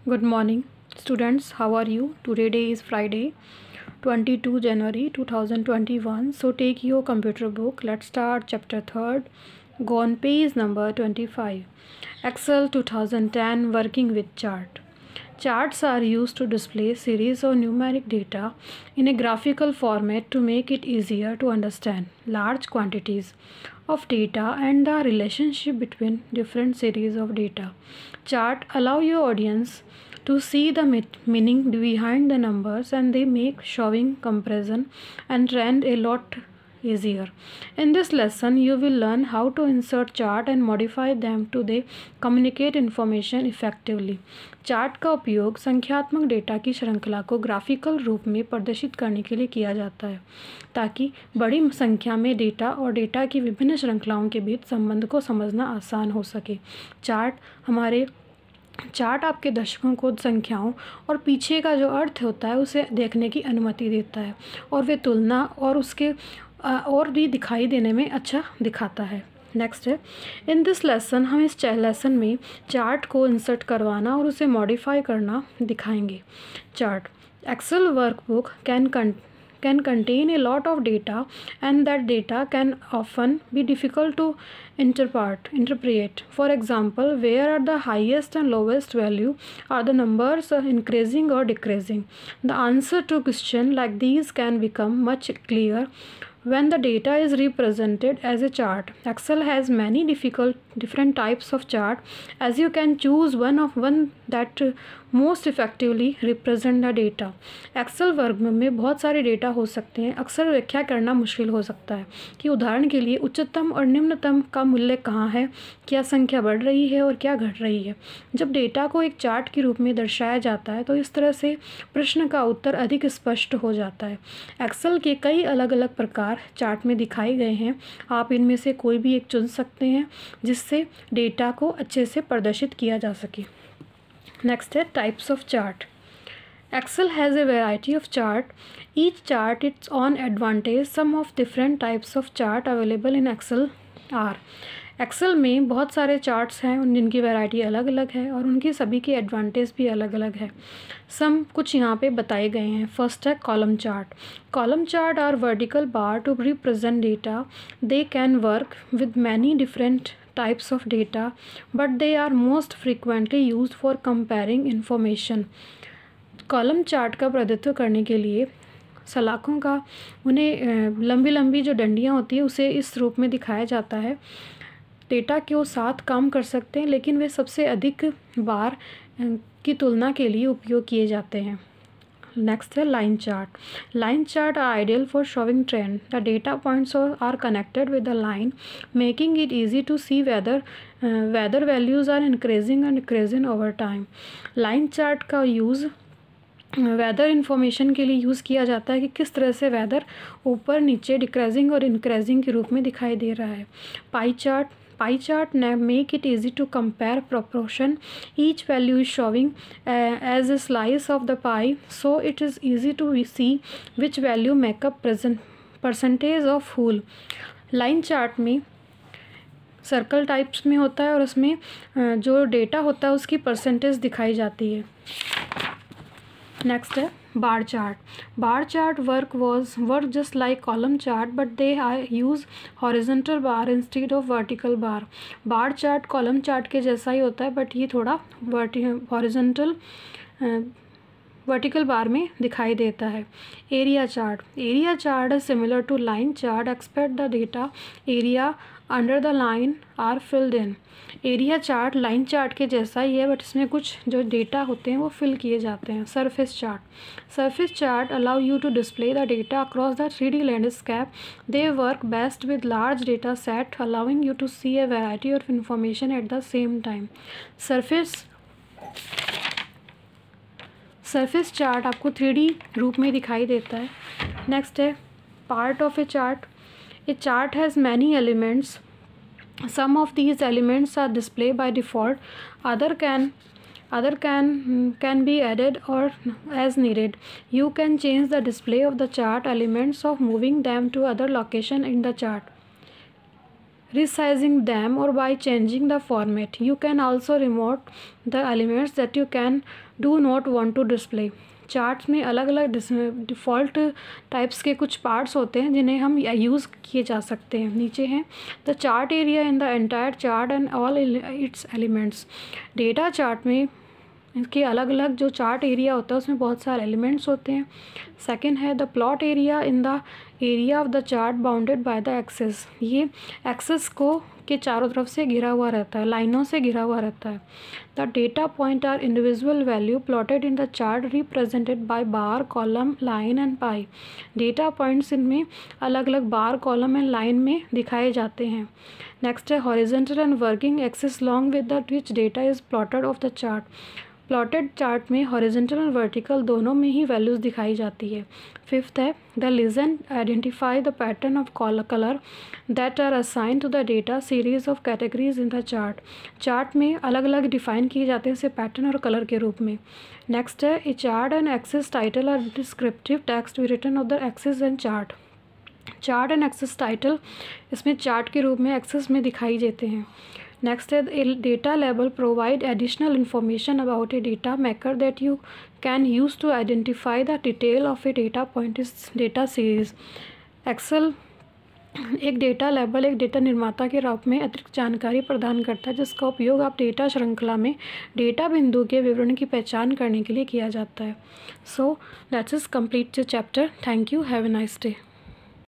Good morning, students. How are you? Today is Friday, 22 January 2021. So take your computer book. Let's start chapter 3rd. Go on page number 25. Excel 2010 Working with Chart. Charts are used to display series of numeric data in a graphical format to make it easier to understand large quantities of data and the relationship between different series of data. Chart allow your audience to see the meaning behind the numbers, and they make showing comparison and trend a lot easier. In this lesson, you will learn how to insert chart and modify them to they communicate information effectively. Chart का उपयोग संख्यात्मक data की श्रृंखला को graphical रूप में प्रदर्शित करने के लिए किया जाता है ताकि बड़ी संख्या में डेटा और डेटा की विभिन्न श्रृंखलाओं के बीच संबंध को समझना आसान हो सके। चार्ट आपके दर्शकों को संख्याओं और पीछे का जो अर्थ होता है उसे देखने की अनुमति देता है और वे तुलना और उसके और भी दिखाई देने में अच्छा दिखाता है। नेक्स्ट है, इन दिस लेसन हम इस लेसन में चार्ट को इंसर्ट करवाना और उसे मॉडिफाई करना दिखाएंगे। Chart Excel workbook can contain a lot of data, and that data can often be difficult to interpret. For example, where are the highest and lowest value? Are the numbers increasing or decreasing? The answer to question like these can become much clearer when the data is represented as a chart. Excel has many different types of chart, as you can choose one that most effectively represent the data. Excel वर्ग में बहुत सारे data हो सकते हैं। अक्सर व्याख्या करना मुश्किल हो सकता है कि उदाहरण के लिए उच्चतम और निम्नतम का मूल्य कहाँ है, क्या संख्या बढ़ रही है और क्या घट रही है। जब डेटा को एक चार्ट के रूप में दर्शाया जाता है तो इस तरह से प्रश्न का उत्तर अधिक स्पष्ट हो जाता है। एक्सेल के कई अलग अलग प्रकार चार्ट में दिखाए गए हैं। आप इनमें से कोई भी एक चुन सकते हैं जिससे डेटा को अच्छे से प्रदर्शित किया जा सके। नेक्स्ट है types of chart. Excel has a variety of chart. Each chart its own advantage. Some of different types of chart available in Excel are. Excel में बहुत सारे चार्ट्स हैं जिनकी वैरायटी अलग अलग है और उनकी सभी की एडवांटेज भी अलग अलग है। कुछ यहाँ पे बताए गए हैं। फर्स्ट है column chart. Column chart are vertical bar to represent data. They can work with many different types of data, but they are most frequently used for comparing information. Column chart का प्रतिनिधित्व करने के लिए सलाखों का उन्हें लंबी लंबी जो डंडियाँ होती है उसे इस रूप में दिखाया जाता है। डेटा के वो साथ काम कर सकते हैं, लेकिन वे सबसे अधिक बार की तुलना के लिए उपयोग किए जाते हैं। नेक्स्ट है line chart. Line chart are ideal for showing trend. The data points are connected with the line, making it easy to see whether values are increasing and decreasing over time. Line chart का use whether information के लिए use किया जाता है कि किस तरह से वेदर ऊपर नीचे डिक्रीजिंग और इंक्रीजिंग के रूप में दिखाई दे रहा है। Pie chart make it easy to compare proportion. Each value is showing as a slice of the pie, so it is easy to see which value make up percentage of whole. Line chart में circle types में होता है और उसमें जो data होता है उसकी परसेंटेज दिखाई जाती है। नेक्स्ट है bar chart. Bar chart work just like column chart, but they use horizontal bar instead of vertical bar. Bar chart column chart के जैसा ही होता है, बट ये थोड़ा वर्टिकल बार में दिखाई देता है। Area chart is similar to line chart expect the data area under the line are filled in. Area chart line chart के जैसा ही है, बट इसमें कुछ जो डेटा होते हैं वो फिल किए जाते हैं। Surface chart allow you to display the data across the 3D landscape. They work best with large data set, allowing you to see a variety of information at the same time. Surface chart आपको 3D रूप में दिखाई देता है। Next है part of a chart. A chart has many elements. Some of these elements are displayed by default. Other can be added or as needed. You can change the display of the chart elements of moving them to other location in the chart. resizing them or by changing the format. You can also remove the elements that you do not want to display. Charts में अलग अलग default types के कुछ parts होते हैं जिन्हें हम use किए जा सकते हैं. नीचे हैं the chart area in the entire chart and all it's elements. Data chart में इसके अलग अलग जो चार्ट एरिया होता है उसमें बहुत सारे एलिमेंट्स होते हैं. सेकंड है the plot area in the area of the chart bounded by the axes. ये एक्सेस को के चारों तरफ से घिरा हुआ रहता है, लाइनों से घिरा हुआ रहता है. The data point are individual value plotted in the chart represented by bar, column, line and pie. Data points इनमें अलग अलग बार, कॉलम एंड लाइन में दिखाए जाते हैं. नेक्स्ट है horizontal and working axis long with the which data is plotted of the chart. Plotted chart में horizontal और वर्टिकल दोनों में ही वैल्यूज़ दिखाई जाती है. फिफ्थ है the legend identify the pattern of colour that are assign to the data series of categories in the chart. Chart में अलग अलग डिफाइन किए जाते हैं इसे पैटर्न और कलर के रूप में. नेक्स्ट है a chart and axis title or descriptive text written of the axis and chart. Chart and axis title इसमें चार्ट के रूप में एक्सेस में दिखाई देते हैं. नेक्स्ट है data label provide additional information about a data maker that you can use to identify the detail of a data point is data series. Excel एक डेटा लेबल एक डेटा निर्माता के रूप में अतिरिक्त जानकारी प्रदान करता है जिसका उपयोग आप डेटा श्रृंखला में डेटा बिंदु के विवरण की पहचान करने के लिए किया जाता है. So that's is complete the chapter. Thank you. Have a nice day.